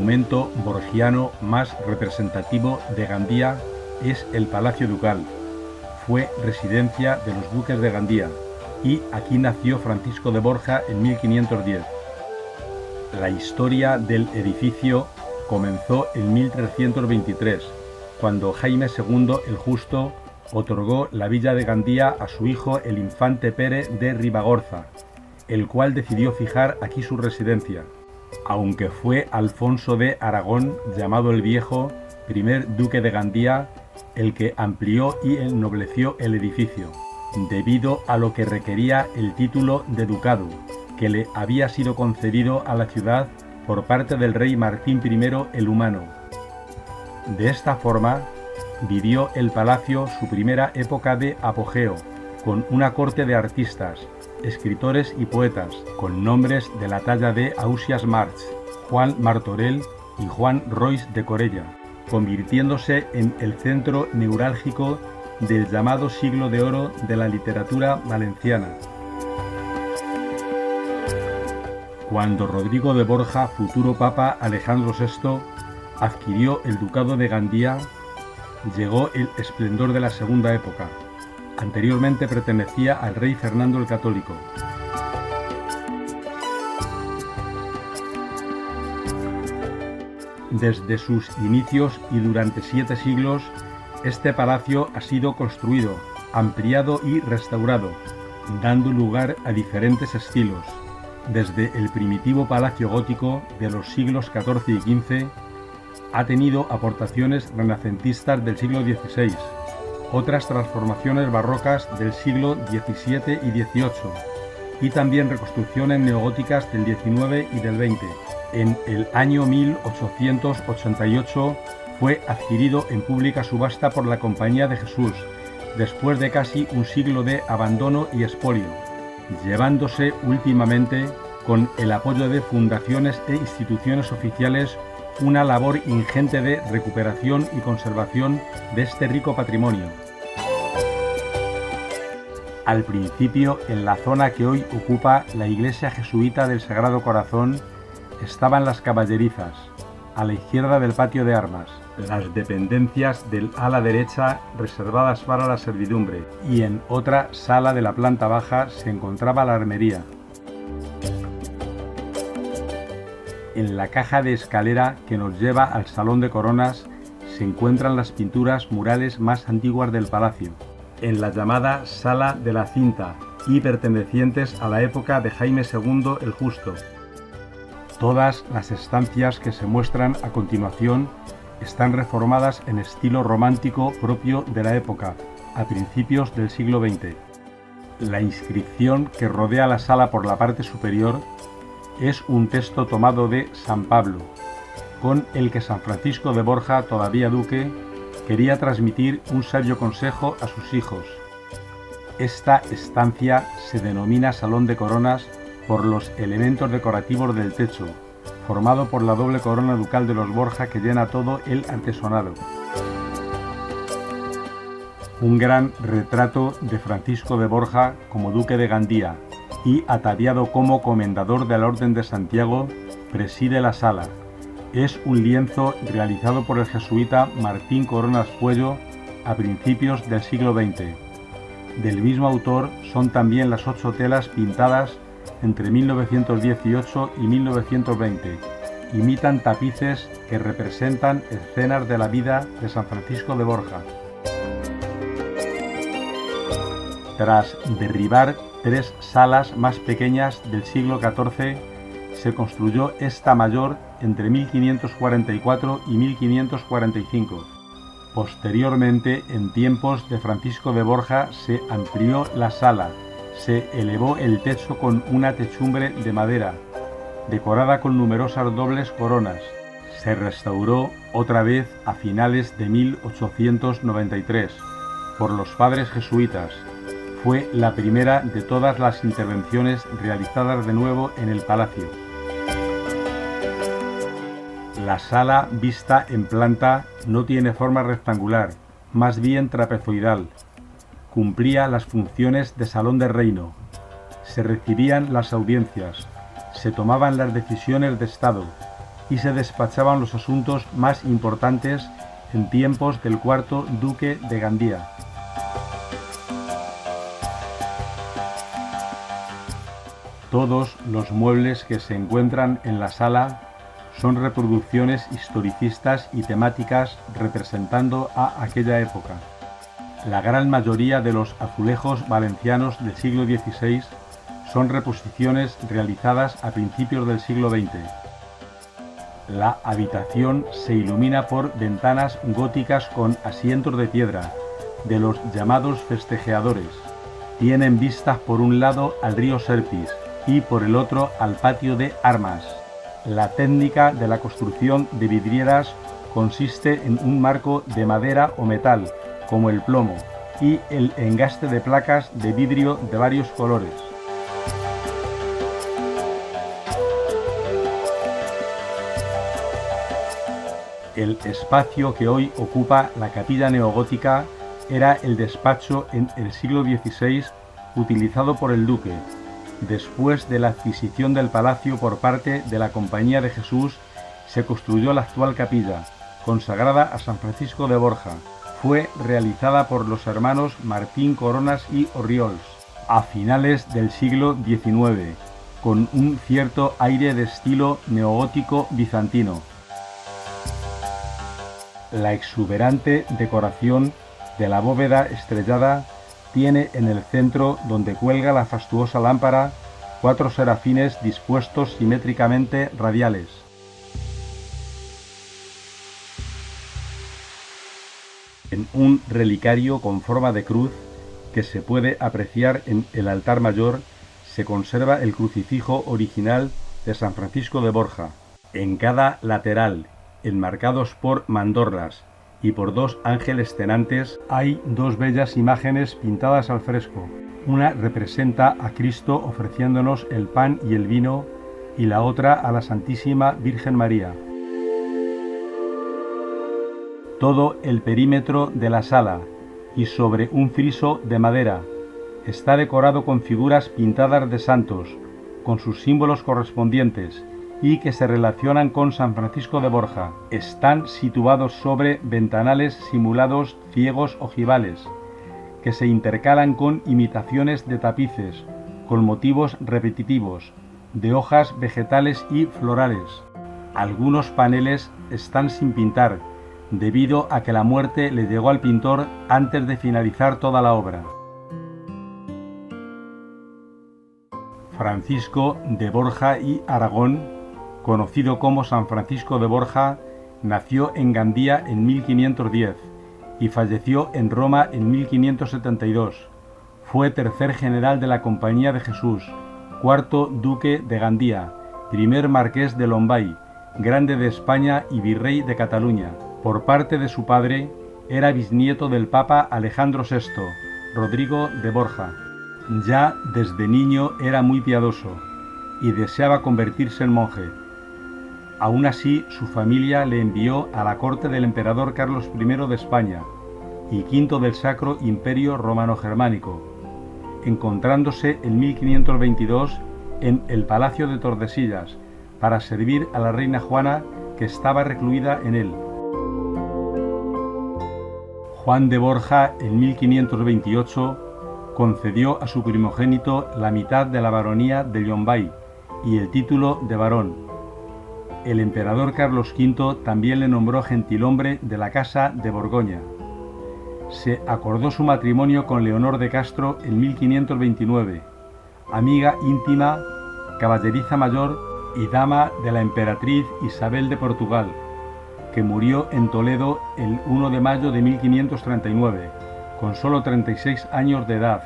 monumento borgiano más representativo de Gandía es el Palacio Ducal. Fue residencia de los duques de Gandía y aquí nació Francisco de Borja en 1510. La historia del edificio comenzó en 1323, cuando Jaime II el Justo otorgó la villa de Gandía a su hijo el infante Pere de Ribagorza, el cual decidió fijar aquí su residencia, aunque fue Alfonso de Aragón, llamado el Viejo, primer duque de Gandía, el que amplió y ennobleció el edificio, debido a lo que requería el título de ducado, que le había sido concedido a la ciudad por parte del rey Martín I el Humano. De esta forma, vivió el palacio su primera época de apogeo, con una corte de artistas, escritores y poetas, con nombres de la talla de Ausiàs March, Juan Martorell y Juan Roís de Corella, convirtiéndose en el centro neurálgico del llamado siglo de oro de la literatura valenciana. Cuando Rodrigo de Borja, futuro papa Alejandro VI, adquirió el ducado de Gandía, llegó el esplendor de la segunda época. Anteriormente pertenecía al rey Fernando el Católico. Desde sus inicios y durante 7 siglos, este palacio ha sido construido, ampliado y restaurado, dando lugar a diferentes estilos, desde el primitivo palacio gótico de los siglos XIV y XV, ha tenido aportaciones renacentistas del siglo XVI, otras transformaciones barrocas del siglo XVII y XVIII, y también reconstrucciones neogóticas del XIX y del XX. En el año 1888 fue adquirido en pública subasta por la Compañía de Jesús, después de casi un siglo de abandono y expolio, llevándose últimamente, con el apoyo de fundaciones e instituciones oficiales, una labor ingente de recuperación y conservación de este rico patrimonio. Al principio, en la zona que hoy ocupa la iglesia jesuita del Sagrado Corazón, estaban las caballerizas, a la izquierda del patio de armas, las dependencias del ala derecha reservadas para la servidumbre, y en otra sala de la planta baja se encontraba la armería. En la caja de escalera que nos lleva al Salón de Coronas se encuentran las pinturas murales más antiguas del palacio, en la llamada Sala de la Cinta y pertenecientes a la época de Jaime II el Justo. Todas las estancias que se muestran a continuación están reformadas en estilo romántico propio de la época, a principios del siglo XX. La inscripción que rodea la sala por la parte superior es un texto tomado de San Pablo, con el que San Francisco de Borja, todavía duque, quería transmitir un sabio consejo a sus hijos. Esta estancia se denomina Salón de Coronas por los elementos decorativos del techo, formado por la doble corona ducal de los Borja que llena todo el artesonado. Un gran retrato de Francisco de Borja como duque de Gandía y ataviado como comendador de la Orden de Santiago preside la sala. Es un lienzo realizado por el jesuita Martín Coronas Puello a principios del siglo XX. Del mismo autor son también las 8 telas pintadas entre 1918 y 1920. Imitan tapices que representan escenas de la vida de San Francisco de Borja. Tras derribar 3 salas más pequeñas del siglo XIV, se construyó esta mayor entre 1544 y 1545. Posteriormente, en tiempos de Francisco de Borja, se amplió la sala, se elevó el techo con una techumbre de madera, decorada con numerosas dobles coronas. Se restauró otra vez a finales de 1893 por los padres jesuitas. Fue la primera de todas las intervenciones realizadas de nuevo en el palacio. La sala, vista en planta, no tiene forma rectangular, más bien trapezoidal. Cumplía las funciones de salón de reino. Se recibían las audiencias, se tomaban las decisiones de Estado, y se despachaban los asuntos más importantes en tiempos del cuarto duque de Gandía. Todos los muebles que se encuentran en la sala son reproducciones historicistas y temáticas representando a aquella época. La gran mayoría de los azulejos valencianos del siglo XVI son reposiciones realizadas a principios del siglo XX. La habitación se ilumina por ventanas góticas con asientos de piedra, de los llamados festejeadores. Tienen vistas por un lado al río Serpis y por el otro al patio de armas. La técnica de la construcción de vidrieras consiste en un marco de madera o metal, como el plomo, y el engaste de placas de vidrio de varios colores. El espacio que hoy ocupa la capilla neogótica era el despacho en el siglo XVI utilizado por el duque. Después de la adquisición del palacio por parte de la Compañía de Jesús, se construyó la actual capilla, consagrada a San Francisco de Borja. Fue realizada por los hermanos Martín Coronas y Orriols a finales del siglo XIX, con un cierto aire de estilo neogótico bizantino. La exuberante decoración de la bóveda estrellada tiene en el centro, donde cuelga la fastuosa lámpara, 4 serafines dispuestos simétricamente radiales. En un relicario con forma de cruz que se puede apreciar en el altar mayor, se conserva el crucifijo original de San Francisco de Borja. En cada lateral, enmarcados por mandorlas y por 2 ángeles cenantes, hay 2 bellas imágenes pintadas al fresco. Una representa a Cristo ofreciéndonos el pan y el vino, y la otra a la Santísima Virgen María. Todo el perímetro de la sala, y sobre un friso de madera, está decorado con figuras pintadas de santos, con sus símbolos correspondientes, y que se relacionan con San Francisco de Borja. Están situados sobre ventanales simulados ciegos ojivales, que se intercalan con imitaciones de tapices, con motivos repetitivos, de hojas vegetales y florales. Algunos paneles están sin pintar, debido a que la muerte le llegó al pintor antes de finalizar toda la obra. Francisco de Borja y Aragón, conocido como San Francisco de Borja, nació en Gandía en 1510 y falleció en Roma en 1572. Fue tercer general de la Compañía de Jesús, cuarto duque de Gandía, primer marqués de Lombay, grande de España y virrey de Cataluña. Por parte de su padre, era bisnieto del Papa Alejandro VI, Rodrigo de Borja. Ya desde niño era muy piadoso y deseaba convertirse en monje. Aún así, su familia le envió a la corte del emperador Carlos I de España y V del Sacro Imperio Romano-Germánico, encontrándose en 1522 en el Palacio de Tordesillas para servir a la reina Juana, que estaba recluida en él. Juan de Borja, en 1528, concedió a su primogénito la mitad de la baronía de Llombay y el título de barón. El emperador Carlos V también le nombró gentilhombre de la Casa de Borgoña. Se acordó su matrimonio con Leonor de Castro en 1529, amiga íntima, caballeriza mayor y dama de la emperatriz Isabel de Portugal, que murió en Toledo el 1 de mayo de 1539, con solo 36 años de edad.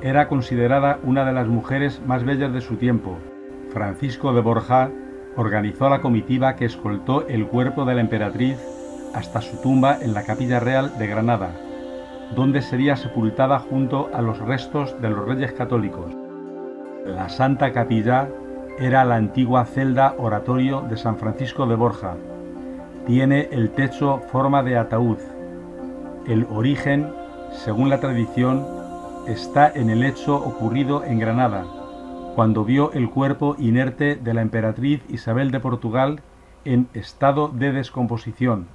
Era considerada una de las mujeres más bellas de su tiempo. Francisco de Borja organizó la comitiva que escoltó el cuerpo de la emperatriz hasta su tumba en la Capilla Real de Granada, donde sería sepultada junto a los restos de los reyes católicos. La Santa Capilla era la antigua celda oratorio de San Francisco de Borja. Tiene el techo forma de ataúd. El origen, según la tradición, está en el hecho ocurrido en Granada, cuando vio el cuerpo inerte de la emperatriz Isabel de Portugal, en estado de descomposición,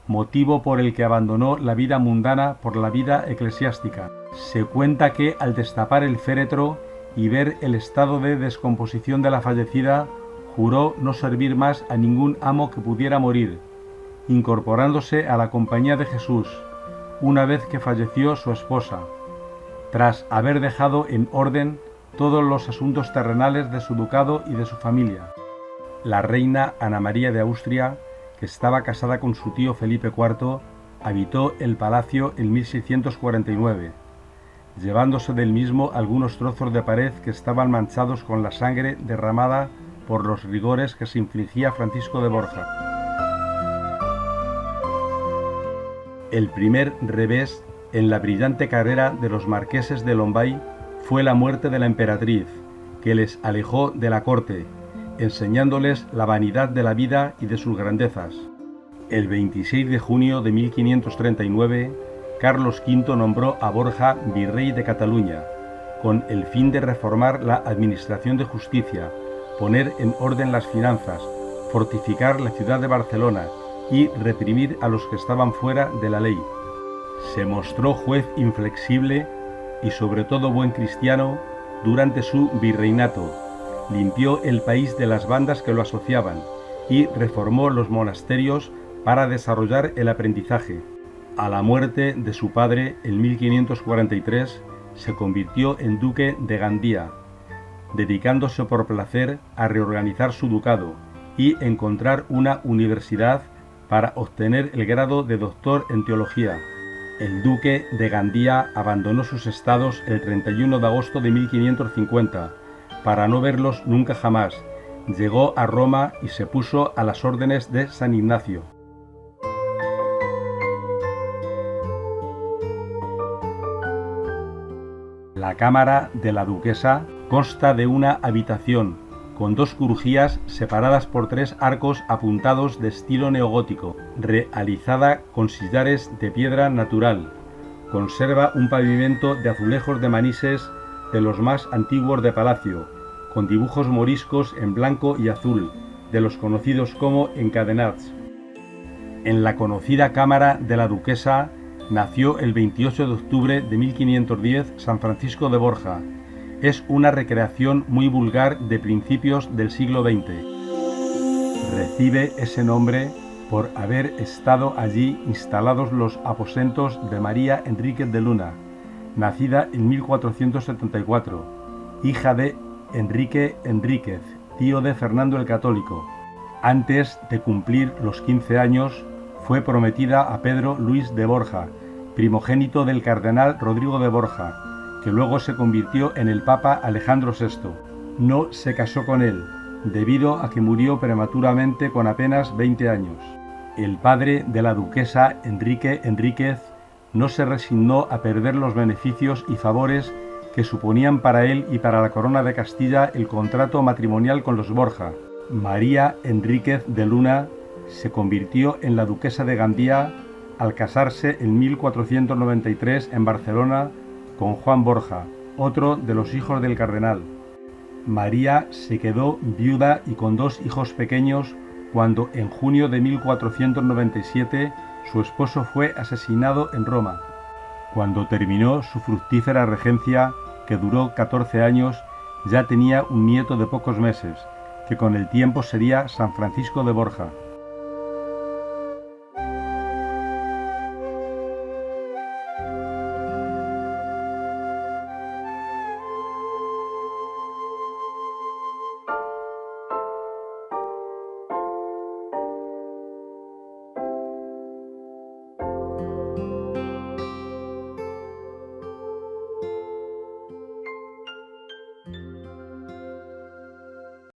motivo por el que abandonó la vida mundana por la vida eclesiástica. Se cuenta que al destapar el féretro y ver el estado de descomposición de la fallecida, juró no servir más a ningún amo que pudiera morir, incorporándose a la compañía de Jesús, una vez que falleció su esposa, tras haber dejado en orden todos los asuntos terrenales de su ducado y de su familia. La reina Ana María de Austria, que estaba casada con su tío Felipe IV, habitó el palacio en 1649, llevándose del mismo algunos trozos de pared que estaban manchados con la sangre derramada por los rigores que se infligía Francisco de Borja. El primer revés en la brillante carrera de los marqueses de Lombay fue la muerte de la emperatriz, que les alejó de la corte, enseñándoles la vanidad de la vida y de sus grandezas. El 26 de junio de 1539, Carlos V nombró a Borja virrey de Cataluña, con el fin de reformar la administración de justicia, poner en orden las finanzas, fortificar la ciudad de Barcelona y reprimir a los que estaban fuera de la ley. Se mostró juez inflexible y sobre todo buen cristiano durante su virreinato. Limpió el país de las bandas que lo asociaban y reformó los monasterios para desarrollar el aprendizaje. A la muerte de su padre en 1543 se convirtió en duque de Gandía, dedicándose por placer a reorganizar su ducado y encontrar una universidad para obtener el grado de doctor en teología. El duque de Gandía abandonó sus estados el 31 de agosto de 1550, para no verlos nunca jamás. Llegó a Roma y se puso a las órdenes de San Ignacio. La cámara de la duquesa consta de una habitación, con dos crujías separadas por tres arcos apuntados de estilo neogótico, realizada con sillares de piedra natural. Conserva un pavimento de azulejos de Manises de los más antiguos de palacio, con dibujos moriscos en blanco y azul, de los conocidos como encadenats. En la conocida cámara de la duquesa nació el 28 de octubre de 1510 San Francisco de Borja. Es una recreación muy vulgar de principios del siglo XX. Recibe ese nombre por haber estado allí instalados los aposentos de María Enríquez de Luna, nacida en 1474, hija de Enrique Enríquez, tío de Fernando el Católico. Antes de cumplir los 15 años, fue prometida a Pedro Luis de Borja, primogénito del cardenal Rodrigo de Borja, que luego se convirtió en el Papa Alejandro VI. No se casó con él, debido a que murió prematuramente con apenas 20 años. El padre de la duquesa, Enrique Enríquez, no se resignó a perder los beneficios y favores que suponían para él y para la corona de Castilla el contrato matrimonial con los Borja. María Enríquez de Luna se convirtió en la duquesa de Gandía al casarse en 1493 en Barcelona con Juan Borja, otro de los hijos del cardenal. María se quedó viuda y con dos hijos pequeños cuando en junio de 1497 su esposo fue asesinado en Roma. Cuando terminó su fructífera regencia, que duró 14 años, ya tenía un nieto de pocos meses, que con el tiempo sería San Francisco de Borja.